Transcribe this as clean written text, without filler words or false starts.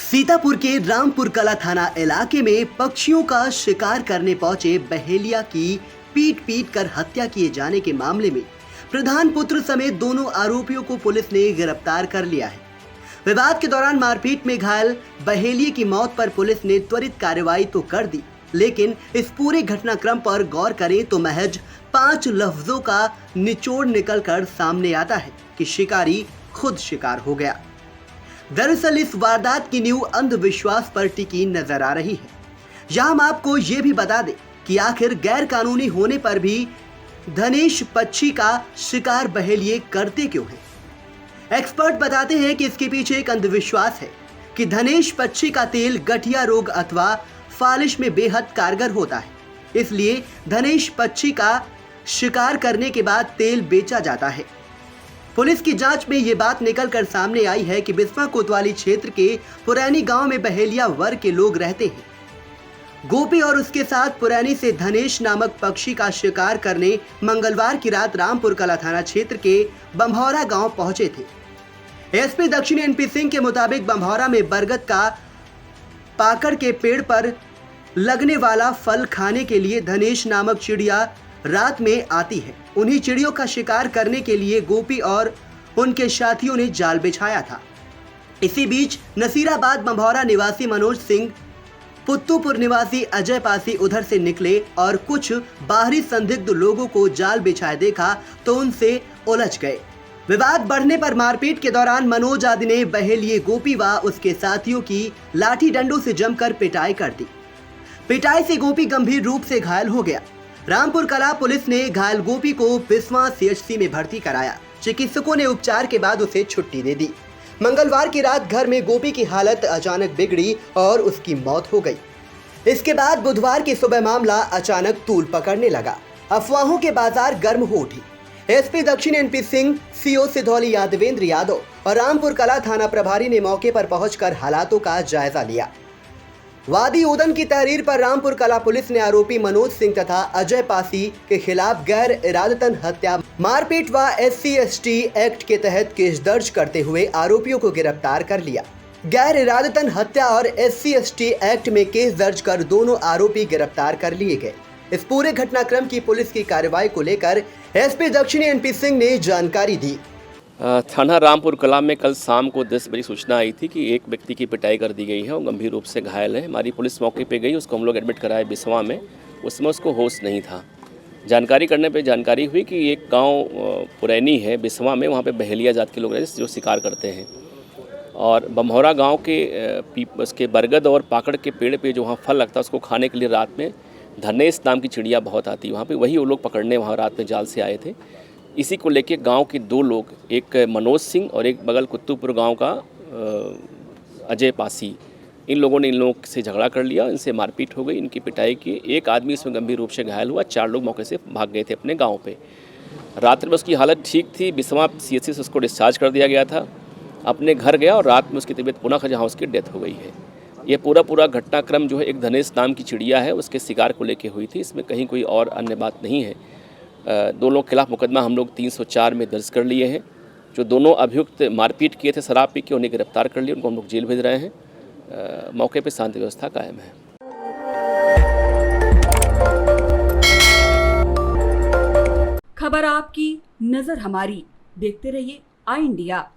सीतापुर के रामपुर कला थाना इलाके में पक्षियों का शिकार करने पहुंचे बहेलिया की पीट पीट कर हत्या किए जाने के मामले में प्रधान पुत्र समेत दोनों आरोपियों को पुलिस ने गिरफ्तार कर लिया है। विवाद के दौरान मारपीट में घायल बहेलिया की मौत पर पुलिस ने त्वरित कार्रवाई तो कर दी, लेकिन इस पूरे घटनाक्रम पर गौर करें तो महज 5 लफ्जों का निचोड़ निकलकर सामने आता है कि शिकारी खुद शिकार हो गया। दरअसल इस वारदात की नींव अंधविश्वास पर टिकी नजर आ रही है। यहाँ हम आपको ये भी बता दें कि आखिर गैर कानूनी होने पर भी धनेश पक्षी का शिकार बहेलिए करते क्यों हैं। एक्सपर्ट बताते हैं कि इसके पीछे एक अंधविश्वास है कि धनेश पक्षी का तेल गठिया रोग अथवा फालिश में बेहद कारगर होता है, इसलिए धनेश पक्षी का शिकार करने के बाद तेल बेचा जाता है। पुलिस की जांच में ये बात निकलकर सामने आई है कि बिस्वा कोतवाली क्षेत्र के पुरैनी गांव में बहेलिया वर्ग के लोग रहते हैं। गोपी और उसके साथ पुरैनी से धनेश नामक पक्षी का शिकार करने मंगलवार की रात रामपुर कला थाना क्षेत्र के बम्भौरा गांव पहुंचे थे। एसपी दक्षिणी एनपी सिंह के मुताबिक बम्भौरा में बरगद का पाकड़ के पेड़ पर लगने वाला फल खाने के लिए धनेश नामक चिड़िया रात में आती है। उन्हीं चिड़ियों का शिकार करने के लिए गोपी और उनके साथियों ने जाल बिछाया था। इसी बीच नसीराबाद बम्भौरा निवासी मनोज सिंह, पुत्तूपुर निवासी अजय पासी उधर से निकले और कुछ बाहरी संदिग्ध लोगों को जाल बिछाए देखा तो उनसे उलझ गए। विवाद बढ़ने पर मारपीट के दौरान मनोज आदि ने बहेलिए गोपी व उसके साथियों की लाठी डंडों से जमकर पिटाई कर दी। पिटाई से गोपी गंभीर रूप से घायल हो गया। रामपुर कला पुलिस ने घायल गोपी को बिस्वा सीएचसी में भर्ती कराया। चिकित्सकों ने उपचार के बाद उसे छुट्टी दे दी। मंगलवार की रात घर में गोपी की हालत अचानक बिगड़ी और उसकी मौत हो गई। इसके बाद बुधवार की सुबह मामला अचानक तूल पकड़ने लगा। अफवाहों के बाजार गर्म हो उठी। एसपी दक्षिण एनपी सिंह, सीओ सिधौली यादवेंद्र यादव और रामपुर कला थाना प्रभारी ने मौके पर पहुंचकर हालातों का जायजा लिया। वादी उदन की तहरीर पर रामपुर कला पुलिस ने आरोपी मनोज सिंह तथा अजय पासी के खिलाफ गैर इरादतन हत्या, मारपीट व SC/ST एक्ट के तहत केस दर्ज करते हुए आरोपियों को गिरफ्तार कर लिया। गैर इरादतन हत्या और SC/ST एक्ट में केस दर्ज कर दोनों आरोपी गिरफ्तार कर लिए गए। इस पूरे घटनाक्रम की पुलिस की कार्रवाई को लेकर एसपी दक्षिणी एनपी सिंह ने जानकारी दी। थाना रामपुर कला में कल शाम को 10 बजे सूचना आई थी कि एक व्यक्ति की पिटाई कर दी गई है और गंभीर रूप से घायल है। हमारी पुलिस मौके पे गई, उसको हम लोग एडमिट कराए बिस्वा में। उस समय उसको होश नहीं था। जानकारी करने पे जानकारी हुई कि एक गांव पुरैनी है बिस्वा में, वहाँ पे बहेलिया जात के लोग रहते हैं जो शिकार करते हैं। और बम्भौरा गाँव के उसके बरगद और पाकड़ के पेड़ पर जो वहाँ फल लगता है उसको खाने के लिए रात में धनेश नाम की चिड़िया बहुत आती है वहाँ पर, वही वो लोग पकड़ने वहाँ रात में जाल से आए थे। इसी को लेके गांव के 2 लोग, एक मनोज सिंह और एक बगल कुत्तूपुर गांव का अजय पासी, इन लोगों ने इन लोगों से झगड़ा कर लिया। इनसे मारपीट हो गई, इनकी पिटाई की। एक आदमी इसमें गंभीर रूप से घायल हुआ। 4 लोग मौके से भाग गए थे अपने गांव पे। रात में उसकी हालत ठीक थी, बिस्वा CHC से उसको डिस्चार्ज कर दिया गया था। अपने घर गया और रात में उसकी तबीयत पुनः जहाँ उसकी डेथ हो गई है। ये पूरा घटनाक्रम जो है एक धनेश नाम की चिड़िया है उसके शिकार को लेके हुई थी। इसमें कहीं कोई और अन्य बात नहीं है। 2 लोगों के खिलाफ मुकदमा हम लोग 304 में दर्ज कर लिए हैं। जो दोनों अभियुक्त मारपीट किए थे शराब पी के, उन्हें गिरफ्तार कर लिए। उनको हम लोग जेल भेज रहे हैं। मौके पे शांति व्यवस्था कायम है। खबर आपकी, नजर हमारी। देखते रहिए आई इंडिया।